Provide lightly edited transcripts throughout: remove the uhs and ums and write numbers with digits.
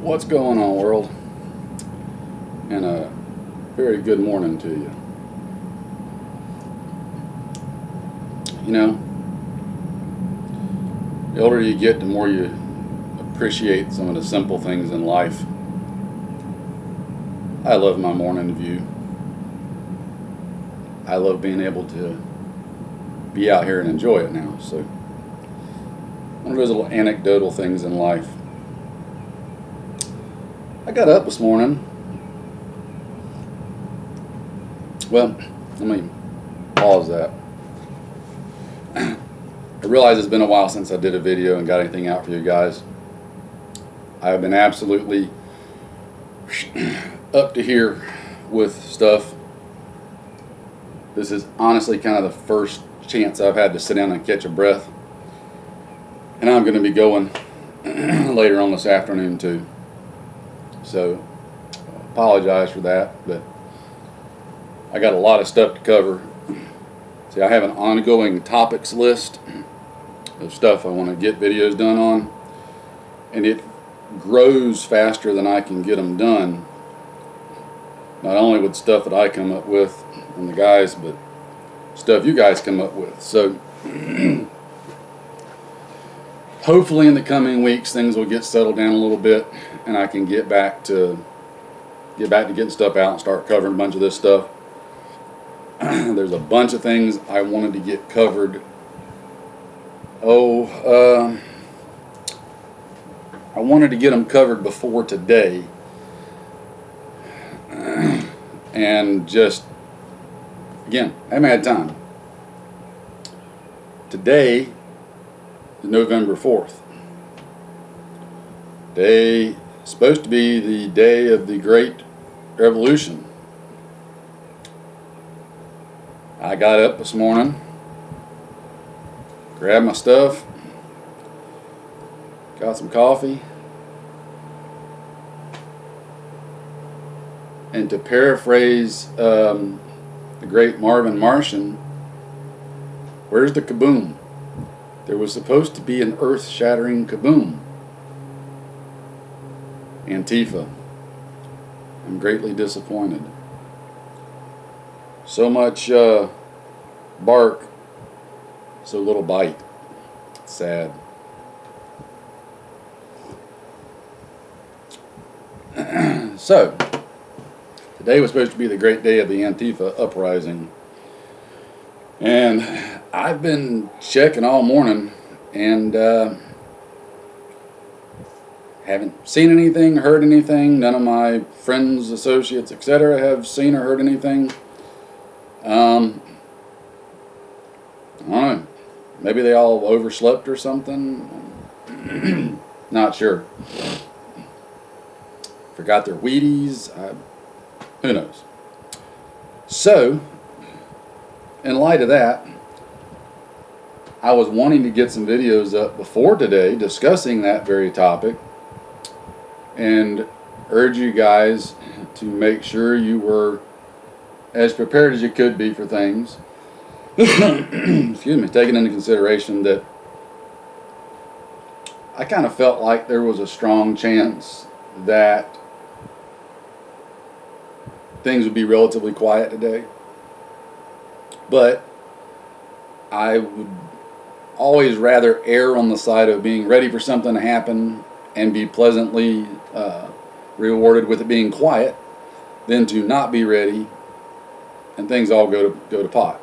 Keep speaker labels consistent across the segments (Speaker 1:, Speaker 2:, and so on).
Speaker 1: What's going on, world? And a very good morning to you. You know, the older you get, the more you appreciate some of the simple things in life. I love my morning view. I love being able to be out here and enjoy it now. So, one of those little anecdotal things in life. I got up this morning. Well, let me pause that. I realize it's been a while since I did a video and got anything out for you guys. I've been absolutely up to here with stuff. This is honestly kind of the first chance I've had to sit down and catch a breath. And I'm going to be going later on this afternoon too. So, apologize for that, but I got a lot of stuff to cover. See, I have an ongoing topics list of stuff I want to get videos done on, and it grows faster than I can get them done. Not only with stuff that I come up with and the guys, but stuff you guys come up with. So, hopefully in the coming weeks things will get settled down a little bit, and I can get back to getting stuff out and start covering a bunch of this stuff. There's a bunch of things I wanted to get covered. I wanted to get them covered before today, and just again, I haven't had time. Today is November 4th. Today is supposed to be the day of the Great Revolution. I got up this morning, grabbed my stuff, got some coffee, and to paraphrase the great Marvin Martian, where's the kaboom? There was supposed to be an earth-shattering kaboom. Antifa. I'm greatly disappointed. So much bark, so little bite. Sad. So, today was supposed to be the great day of the Antifa uprising. And I've been checking all morning and haven't seen anything, heard anything. None of my friends, associates, etc. have seen or heard anything. I don't know. Maybe they all overslept or something. Not sure. Forgot their Wheaties. Who knows? So, in light of that, I was wanting to get some videos up before today discussing that very topic, and urge you guys to make sure you were as prepared as you could be for things. Excuse me, taking into consideration that I kind of felt like there was a strong chance that things would be relatively quiet today. But I would always rather err on the side of being ready for something to happen and be pleasantly rewarded with it being quiet than to not be ready and things all go to pot.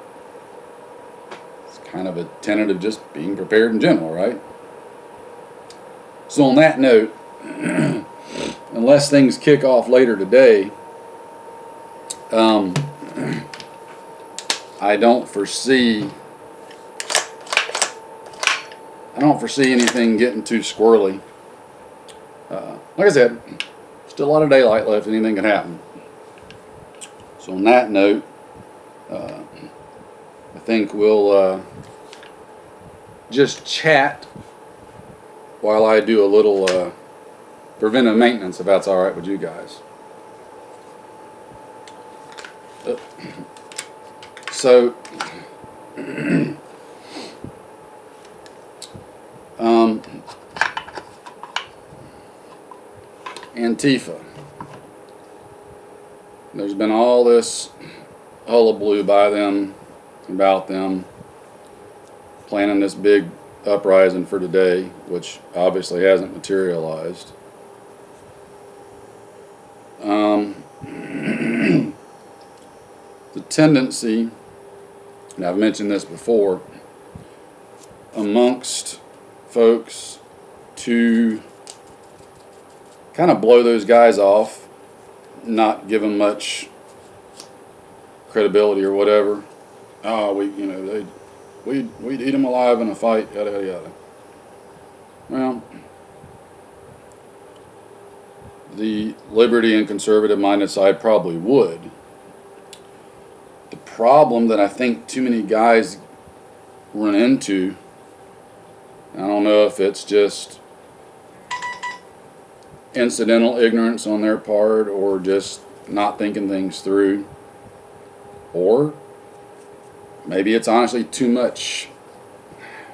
Speaker 1: It's kind of a tenet of just being prepared in general, right? So on that note, unless things kick off later today, I don't foresee anything getting too squirrely. Like I said, still a lot of daylight left. Anything can happen. So on that note, I think we'll just chat while I do a little preventive maintenance, if that's all right with you guys. So, Antifa. There's been all this hullabaloo by them, about them, planning this big uprising for today, which obviously hasn't materialized. The tendency, and I've mentioned this before, amongst folks to kind of blow those guys off, not give them much credibility or whatever. Oh, we'd eat them alive in a fight, yada yada yada. Well, the liberty and conservative minded side probably would. The problem that I think too many guys run into, I don't know if it's just incidental ignorance on their part or just not thinking things through, or maybe it's honestly too much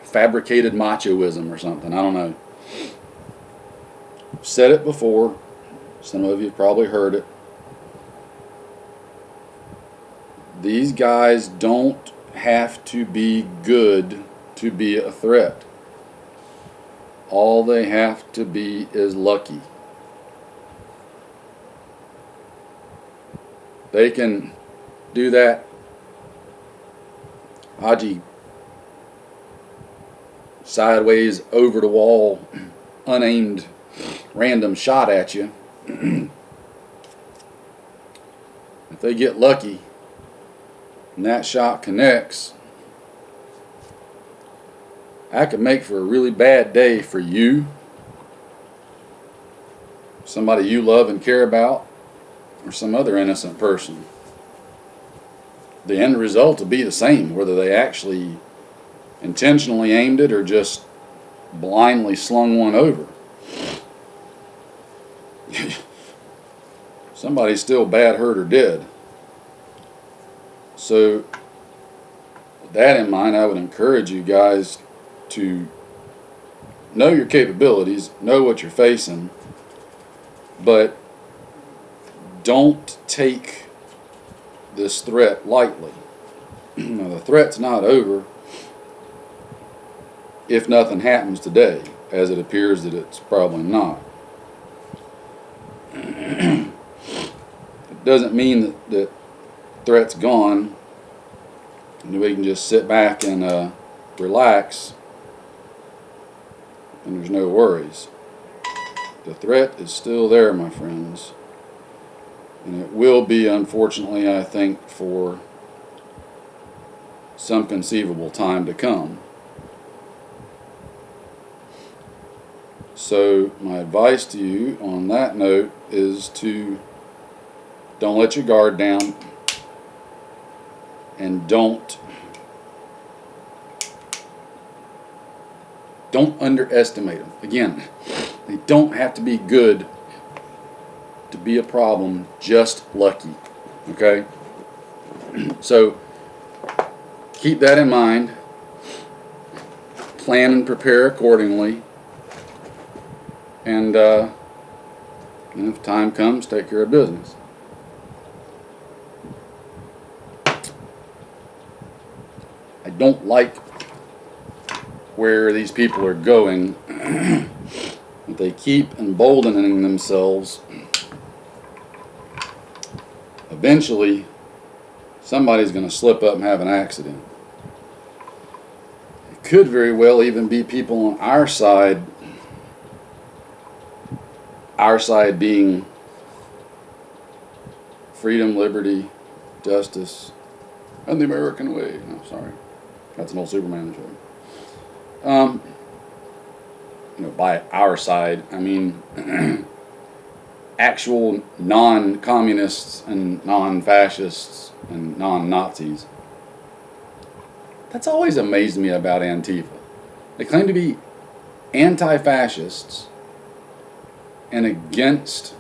Speaker 1: fabricated machoism or something. I don't know. I've said it before. Some of you have probably heard it. These guys don't have to be good to be a threat. All they have to be is lucky. They can do that Haji sideways over the wall unaimed random shot at you. If they get lucky and that shot connects, that could make for a really bad day for you, somebody you love and care about, or some other innocent person. The end result will be the same, whether they actually intentionally aimed it or just blindly slung one over. Somebody's still bad, hurt, or dead. So, with that in mind, I would encourage you guys to know your capabilities, know what you're facing, but don't take this threat lightly. Now, the threat's not over if nothing happens today, as it appears that it's probably not. It doesn't mean that threat's gone and we can just sit back and relax and there's no worries. The threat is still there, my friends, and it will be, unfortunately, I think, for some conceivable time to come. So my advice to you on that note is to don't let your guard down, and don't underestimate them. Again, they don't have to be good to be a problem, just lucky. Okay? So keep that in mind. Plan and prepare accordingly. And if time comes, take care of business. I don't like where these people are going. They keep emboldening themselves. Eventually, somebody's going to slip up and have an accident. It could very well even be people on our side being freedom, liberty, justice, and the American way. No, sorry. That's an old Superman show. By our side, I mean actual non-communists and non-fascists and non-Nazis. That's always amazed me about Antifa. They claim to be anti-fascists and against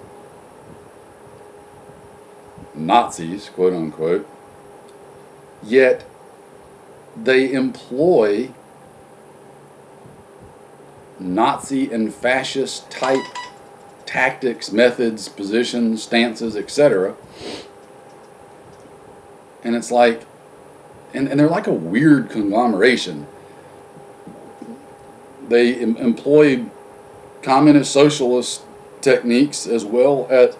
Speaker 1: Nazis, quote unquote, yet they employ Nazi and fascist type tactics, methods, positions, stances, etc. And it's like, and they're like a weird conglomeration. They employ communist socialist techniques as well as,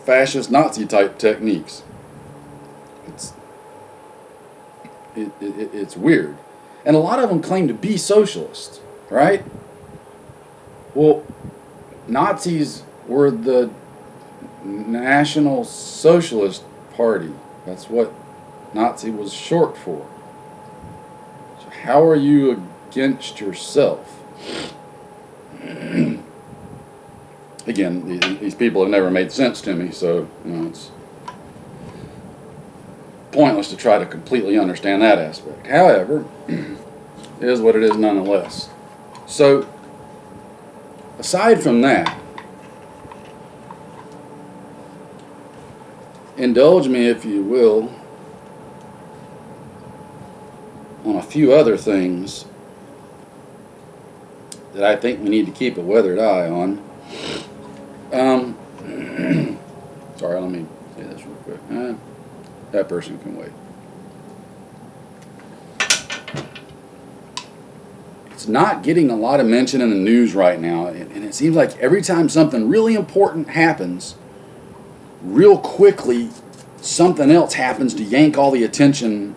Speaker 1: fascist Nazi type techniques. It's weird. And a lot of them claim to be socialists, right? Well, Nazis were the National Socialist Party. That's what Nazi was short for. So how are you against yourself? Again, these people have never made sense to me, so it's pointless to try to completely understand that aspect. However, it is what it is nonetheless. So, aside from that, indulge me, if you will, on a few other things that I think we need to keep a weathered eye on. Sorry, let me say this real quick. That person can wait. It's not getting a lot of mention in the news right now, and it seems like every time something really important happens, real quickly something else happens to yank all the attention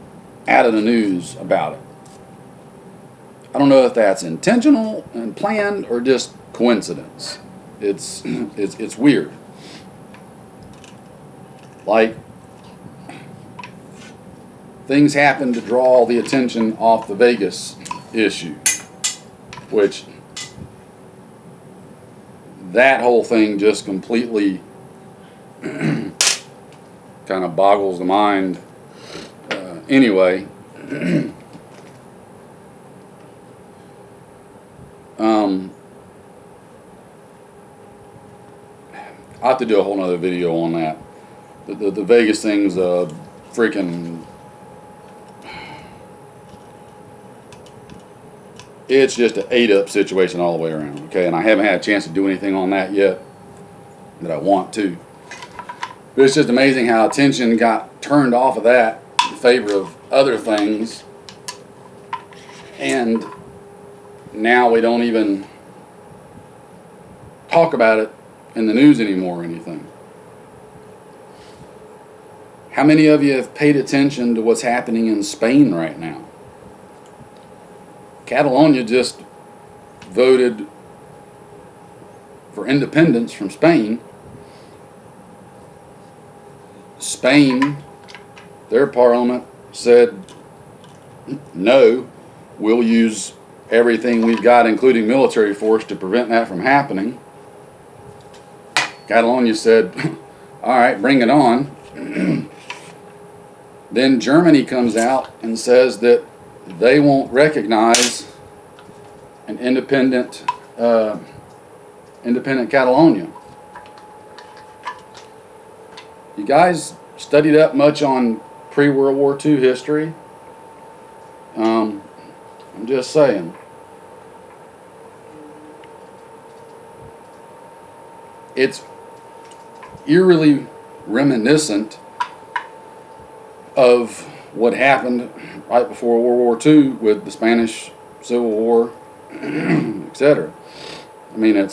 Speaker 1: out of the news about it. I don't know if that's intentional and planned or just coincidence. It's weird. Like, things happen to draw all the attention off the Vegas issue, which that whole thing just completely kind of boggles the mind. Anyway, I'll have to do a whole nother video on that. The Vegas thing's a freaking... It's just an ate-up situation all the way around, okay? And I haven't had a chance to do anything on that yet that I want to. But it's just amazing how attention got turned off of that in favor of other things. And now we don't even talk about it in the news anymore or anything. How many of you have paid attention to what's happening in Spain right now? Catalonia just voted for independence from Spain. Spain, their parliament said, no, we'll use everything we've got, including military force, to prevent that from happening. Catalonia said, all right, bring it on. Then Germany comes out and says that they won't recognize an independent Catalonia. You guys studied up much on pre-World War II history? I'm just saying. It's eerily reminiscent of what happened right before World War II with the Spanish Civil War, etc. I mean,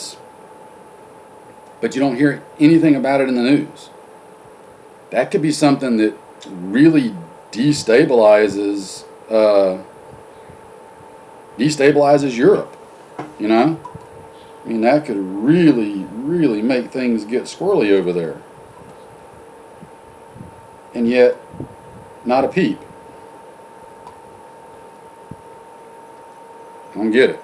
Speaker 1: but you don't hear anything about it in the news. That could be something that really destabilizes Europe, you know? I mean, that could really, really make things get squirrely over there. And yet, not a peep. I don't get it.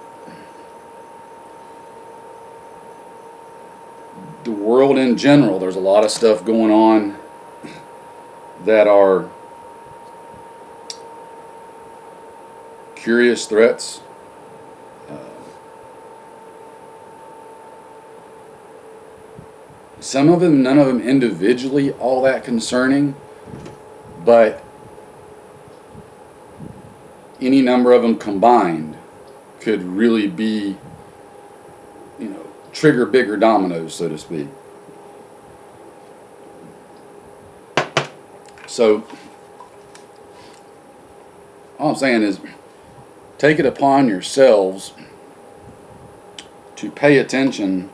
Speaker 1: The world in general, there's a lot of stuff going on that are curious threats. Some of them, none of them individually all that concerning, but any number of them combined could really be, trigger bigger dominoes, so to speak. So all I'm saying is, take it upon yourselves to pay attention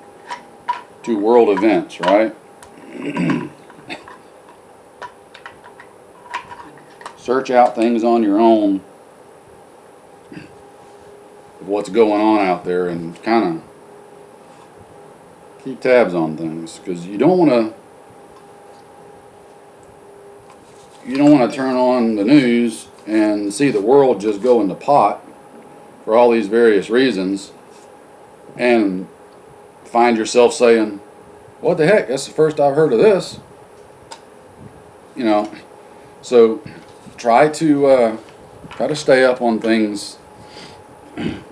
Speaker 1: to world events, right? Search out things on your own of what's going on out there, and kind of keep tabs on things, because you don't want to turn on the news and see the world just go in the pot for all these various reasons, and find yourself saying, what the heck, that's the first I've heard of this. So try to stay up on things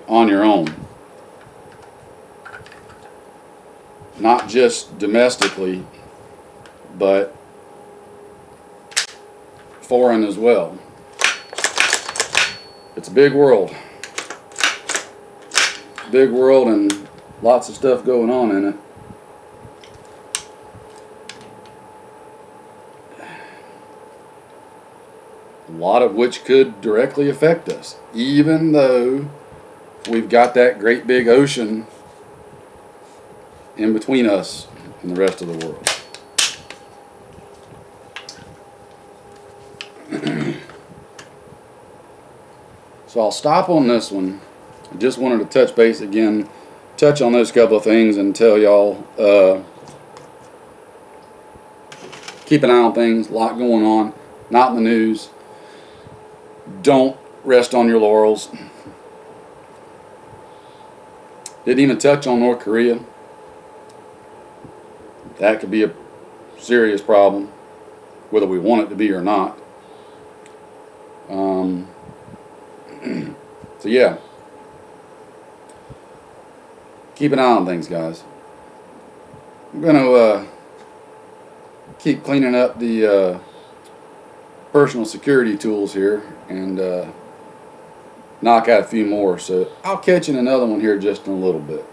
Speaker 1: on your own, not just domestically, but foreign as well. It's a big world, and lots of stuff going on in it. A lot of which could directly affect us, even though we've got that great big ocean in between us and the rest of the world. So I'll stop on this one. I just wanted to touch base again, touch on those couple of things, and tell y'all, keep an eye on things, a lot going on, not in the news. Don't rest on your laurels. Didn't even touch on North Korea. That could be a serious problem, whether we want it to be or not. So yeah, keep an eye on things, guys. I'm gonna keep cleaning up the personal security tools here, and knock out a few more. So I'll catch you in another one here just in a little bit.